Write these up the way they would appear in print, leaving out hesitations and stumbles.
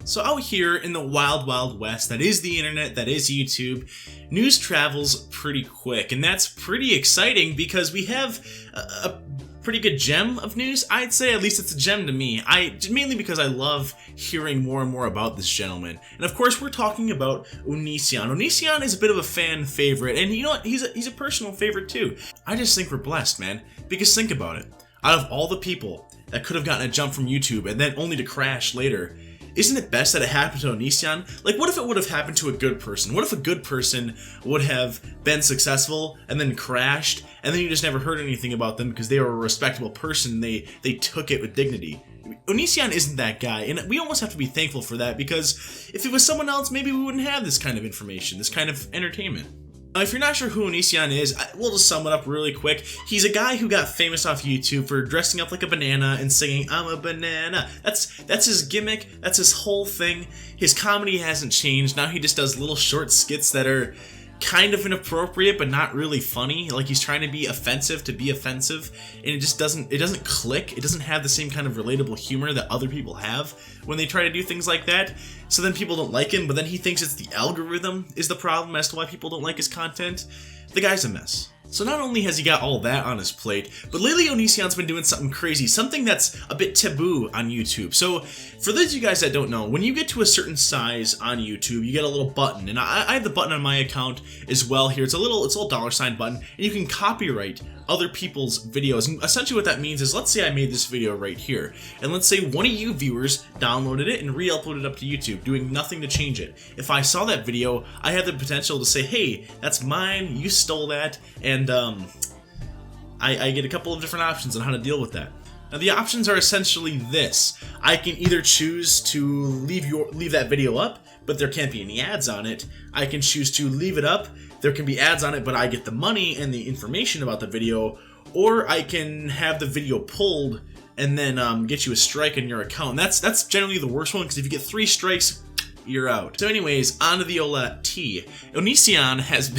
So out here in the wild, wild west, that is the internet, that is YouTube, news travels pretty quick, and that's pretty exciting because we have a pretty good gem of news, I'd say. At least it's a gem to me. Mainly because I love hearing more and more about this gentleman. And of course, we're talking about Onision. Onision is a bit of a fan favorite, and you know what? He's a personal favorite too. I just think we're blessed, man. Because think about it. Out of all the people that could have gotten a jump from YouTube and then only to crash later, isn't it best that it happened to Onision? Like, what if it would have happened to a good person? What if a good person would have been successful and then crashed, and then you just never heard anything about them because they were a respectable person, they took it with dignity? Onision isn't that guy, and we almost have to be thankful for that, because if it was someone else, maybe we wouldn't have this kind of information, this kind of entertainment. Now, if you're not sure who Onision is, we'll just sum it up really quick. He's a guy who got famous off YouTube for dressing up like a banana and singing, "I'm a banana." That's his gimmick. That's his whole thing. His comedy hasn't changed. Now he just does little short skits that are kind of inappropriate, but not really funny. Like, he's trying to be offensive to be offensive, and it doesn't click. It doesn't have the same kind of relatable humor that other people have when they try to do things like that. So then people don't like him, but then he thinks it's the algorithm is the problem as to why people don't like his content. The guy's a mess. So not only has he got all that on his plate, but lately Onision's been doing something crazy, something that's a bit taboo on YouTube. So for those of you guys that don't know, when you get to a certain size on YouTube, you get a little button, and I have the button on my account as well here. It's a little $ button, and you can copyright other people's videos. And essentially what that means is, let's say I made this video right here, and let's say one of you viewers downloaded it and re-uploaded it up to YouTube, doing nothing to change it. If I saw that video, I have the potential to say, hey, that's mine, you stole that, and I get a couple of different options on how to deal with that. Now the options are essentially this. I can either choose to leave that video up, but there can't be any ads on it. I can choose to leave it up, there can be ads on it, but I get the money and the information about the video, or I can have the video pulled and then get you a strike on your account. And that's generally the worst one, because if you get 3 strikes, you're out. So anyways, on to the Ola T. Onision has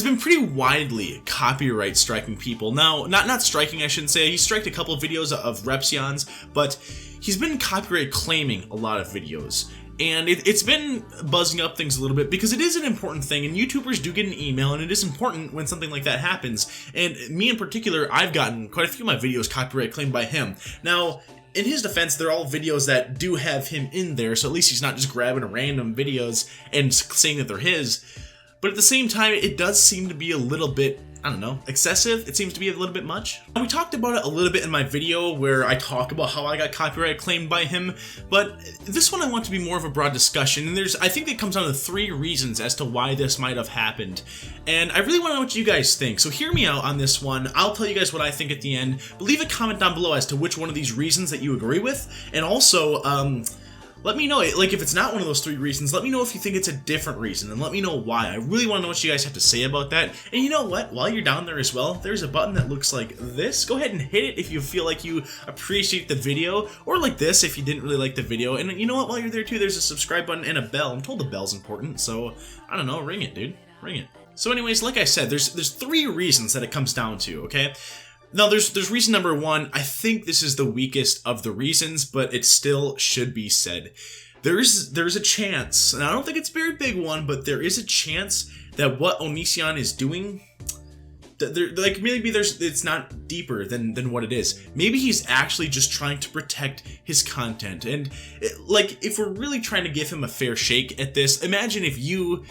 been pretty widely copyright striking people. Now, not striking, I shouldn't say. He striked a couple of videos of Repsions, but he's been copyright claiming a lot of videos. And it's been buzzing up things a little bit, because it is an important thing, and YouTubers do get an email, and it is important when something like that happens. And me in particular, I've gotten quite a few of my videos copyright claimed by him. Now, in his defense, they're all videos that do have him in there, so at least he's not just grabbing random videos and saying that they're his. But at the same time, it does seem to be a little bit, I don't know, excessive. It seems to be a little bit much. We talked about it a little bit in my video where I talk about how I got copyright claimed by him, but this one I want to be more of a broad discussion, and I think it comes down to 3 reasons as to why this might have happened. And I really want to know what you guys think, so hear me out on this one. I'll tell you guys what I think at the end, but leave a comment down below as to which one of these reasons that you agree with, and also, let me know, like, if it's not one of those 3 reasons, let me know if you think it's a different reason, and let me know why. I really want to know what you guys have to say about that. And you know what? While you're down there as well, there's a button that looks like this. Go ahead and hit it if you feel like you appreciate the video, or like this if you didn't really like the video. And you know what? While you're there too, there's a subscribe button and a bell. I'm told the bell's important, so I don't know, ring it, dude. Ring it. So anyways, like I said, there's 3 reasons that it comes down to, okay? Now, there's reason number 1. I think this is the weakest of the reasons, but it still should be said. There's a chance, and I don't think it's a very big one, but there is a chance that what Onision is doing, maybe it's not deeper than what it is. Maybe he's actually just trying to protect his content. And if we're really trying to give him a fair shake at this, imagine if you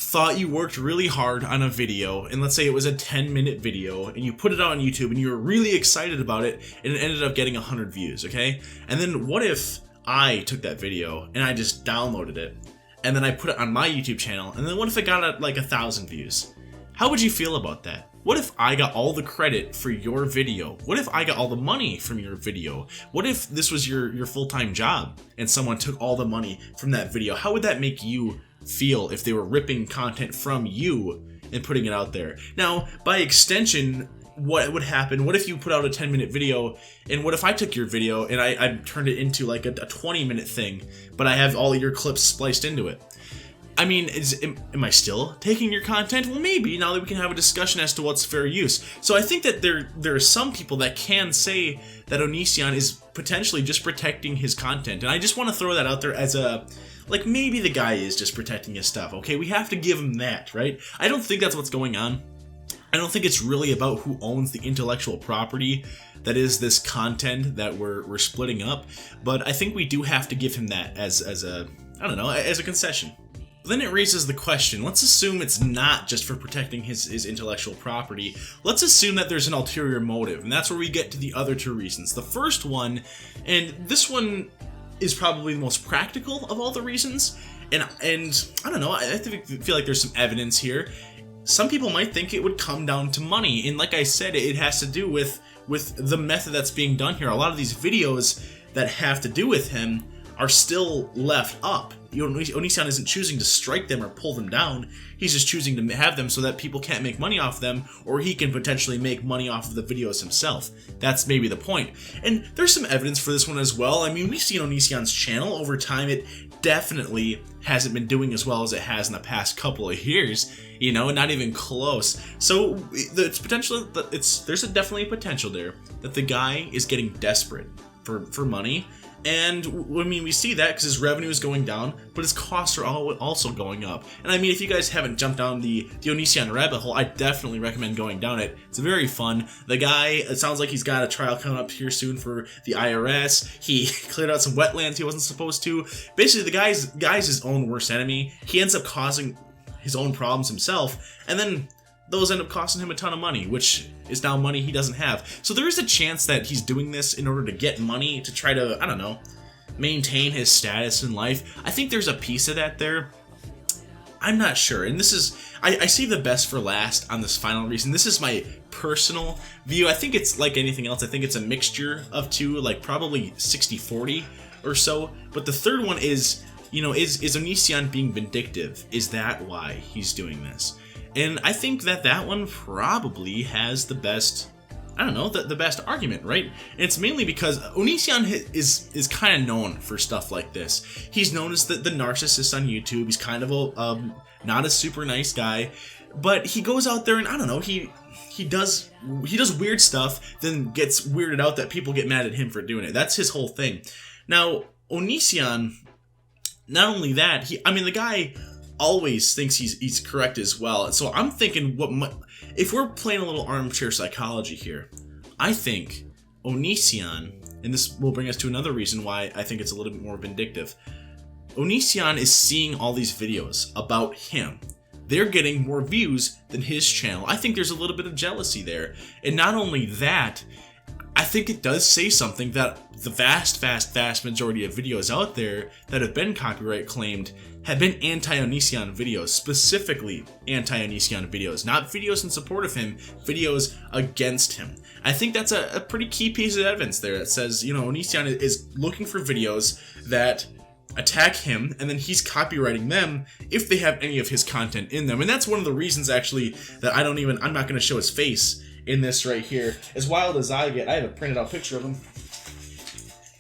thought you worked really hard on a video, and let's say it was a 10-minute video, and you put it out on YouTube, and you were really excited about it, and it ended up getting 100 views, okay? And then what if I took that video, and I just downloaded it, and then I put it on my YouTube channel, and then what if it got like 1,000 views? How would you feel about that? What if I got all the credit for your video? What if I got all the money from your video? What if this was your full-time job, and someone took all the money from that video? How would that make you feel if they were ripping content from you and putting it out there? Now, by extension, what would happen? What if you put out a 10-minute video, and what if I took your video and I turned it into like a 20-minute thing, but I have all your clips spliced into it? I mean, am I still taking your content? Well, maybe, now that we can have a discussion as to what's fair use. So I think that there are some people that can say that Onision is potentially just protecting his content. And I just want to throw that out there as a, like, maybe the guy is just protecting his stuff. Okay, we have to give him that, right? I don't think that's what's going on. I don't think it's really about who owns the intellectual property that is this content that we're splitting up. But I think we do have to give him that as a, I don't know, as a concession. Then it raises the question, let's assume it's not just for protecting his intellectual property. Let's assume that there's an ulterior motive, and that's where we get to the other two reasons. The first one, and this one is probably the most practical of all the reasons, and I don't know, I feel like there's some evidence here. Some people might think it would come down to money, and like I said, it has to do with the method that's being done here. A lot of these videos that have to do with him are still left up. Onision isn't choosing to strike them or pull them down. He's just choosing to have them so that people can't make money off them, or he can potentially make money off of the videos himself. That's maybe the point. And there's some evidence for this one as well. I mean, we've seen Onision's channel over time. It definitely hasn't been doing as well as it has in the past couple of years, you know, not even close. So it's potential that there's definitely a potential there that the guy is getting desperate for money. And I mean, we see that because his revenue is going down, but his costs are also going up. And I mean, if you guys haven't jumped down the Onision rabbit hole, I definitely recommend going down it. It's very fun. The guy, it sounds like he's got a trial coming up here soon for the IRS. He cleared out some wetlands he wasn't supposed to. Basically, the guy's his own worst enemy. He ends up causing his own problems himself, and then those end up costing him a ton of money, which is now money he doesn't have. So there is a chance that he's doing this in order to get money to try to, I don't know, maintain his status in life. I think there's a piece of that there. I'm not sure. And this is, I see the best for last on this final reason. This is my personal view. I think it's like anything else. I think it's a mixture of two, like probably 60-40 or so. But the third one is, you know, is Onision being vindictive? Is that why he's doing this? And I think that one probably has the best, I don't know, the best argument, right? And it's mainly because Onision is kind of known for stuff like this. He's known as the narcissist on YouTube. He's kind of a not a super nice guy, but he goes out there and I don't know, he does weird stuff, then gets weirded out that people get mad at him for doing it. That's his whole thing. Now, Onision, not only that, the guy always thinks he's correct as well. And so I'm thinking, if we're playing a little armchair psychology here, I think Onision, and this will bring us to another reason why I think it's a little bit more vindictive. Onision is seeing all these videos about him. They're getting more views than his channel. I think there's a little bit of jealousy there. And not only that, I think it does say something that the vast majority of videos out there that have been copyright claimed have been anti-Onision videos, specifically anti-Onision videos, not videos in support of him, videos against him. I think that's a pretty key piece of evidence there that says, you know, Onision is looking for videos that attack him, and then he's copyrighting them if they have any of his content in them. And that's one of the reasons, actually, that I'm not going to show his face in this right here. As wild as I get, I have a printed out picture of him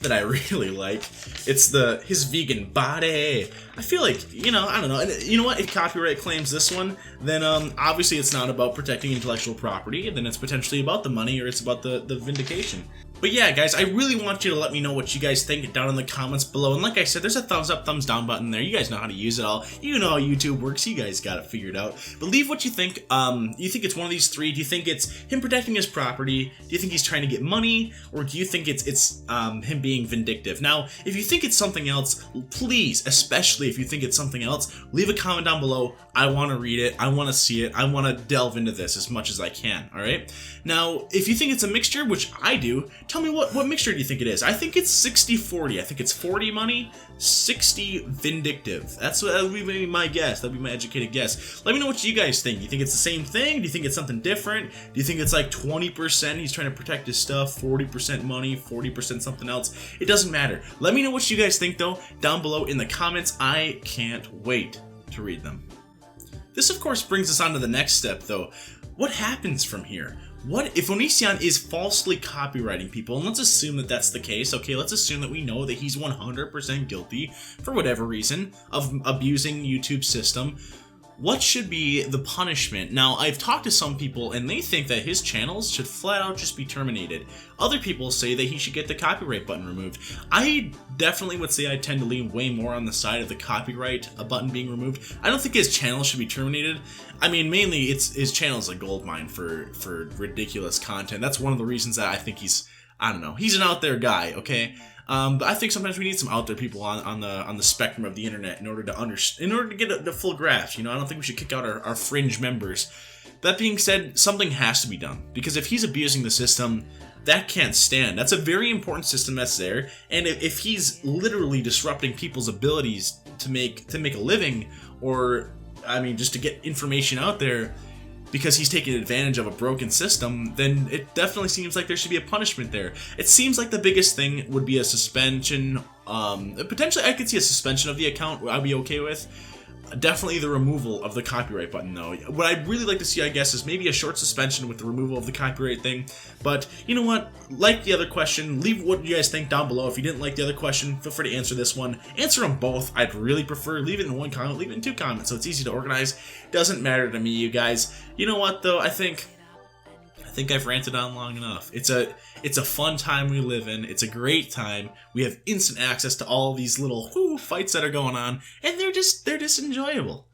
that I really like. It's his vegan body. I feel like, you know, I don't know. And you know what? If copyright claims this one, then obviously it's not about protecting intellectual property. Then it's potentially about the money, or it's about the vindication. But yeah, guys, I really want you to let me know what you guys think down in the comments below. And like I said, there's a thumbs up, thumbs down button there. You guys know how to use it all. You know how YouTube works. You guys got it figured out. But leave what you think. You think it's one of these three? Do you think it's him protecting his property? Do you think he's trying to get money? Or do you think it's him being vindictive? Now, if you think it's something else, please, especially if you think it's something else, leave a comment down below. I want to read it. I want to see it. I want to delve into this as much as I can, all right? Now, if you think it's a mixture, which I do, tell me what mixture do you think it is? I think it's 60-40. I think it's 40 money, 60 vindictive. That would be my guess. That would be my educated guess. Let me know what you guys think. Do you think it's the same thing? Do you think it's something different? Do you think it's like 20% he's trying to protect his stuff, 40% money, 40% something else? It doesn't matter. Let me know what you guys think, though, down below in the comments. I can't wait to read them. This, of course, brings us on to the next step, though. What happens from here? what if Onision is falsely copywriting people? And let's assume that that's the case. Okay, let's assume that we know that he's 100% guilty, for whatever reason, of abusing YouTube's system. What should be the punishment? Now, I've talked to some people and they think that his channels should flat out just be terminated. Other people say that he should get the copyright button removed. I definitely would say I tend to lean way more on the side of the copyright button being removed. I don't think his channel should be terminated. I mean, mainly his channel is a goldmine for ridiculous content. That's one of the reasons that I think he's an out there guy, okay? But I think sometimes we need some out there people on the spectrum of the internet in order to get the full grasp. I don't think we should kick out our fringe members. That being said, something has to be done, because if he's abusing the system, that can't stand. That's a very important system that's there, and if he's literally disrupting people's abilities to make a living, or just to get information out there, because he's taking advantage of a broken system, then it definitely seems like there should be a punishment there. It seems like the biggest thing would be a suspension. Potentially, I could see a suspension of the account I'd be okay with. Definitely the removal of the copyright button, though. What I'd really like to see, I guess, is maybe a short suspension with the removal of the copyright thing. But you know what? Like the other question, leave what you guys think down below. If you didn't like the other question, feel free to answer this one. Answer them both. I'd really prefer leave it in one comment, leave it in 2 comments, so it's easy to organize. Doesn't matter to me, you guys. You know what, though? I think I've ranted on long enough. It's a fun time we live in. It's a great time. We have instant access to all these little fights that are going on, and they're just enjoyable.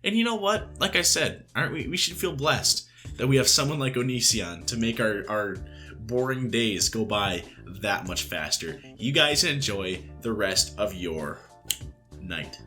And you know what? Like I said, aren't we? We should feel blessed that we have someone like Onision to make our boring days go by that much faster. You guys enjoy the rest of your night.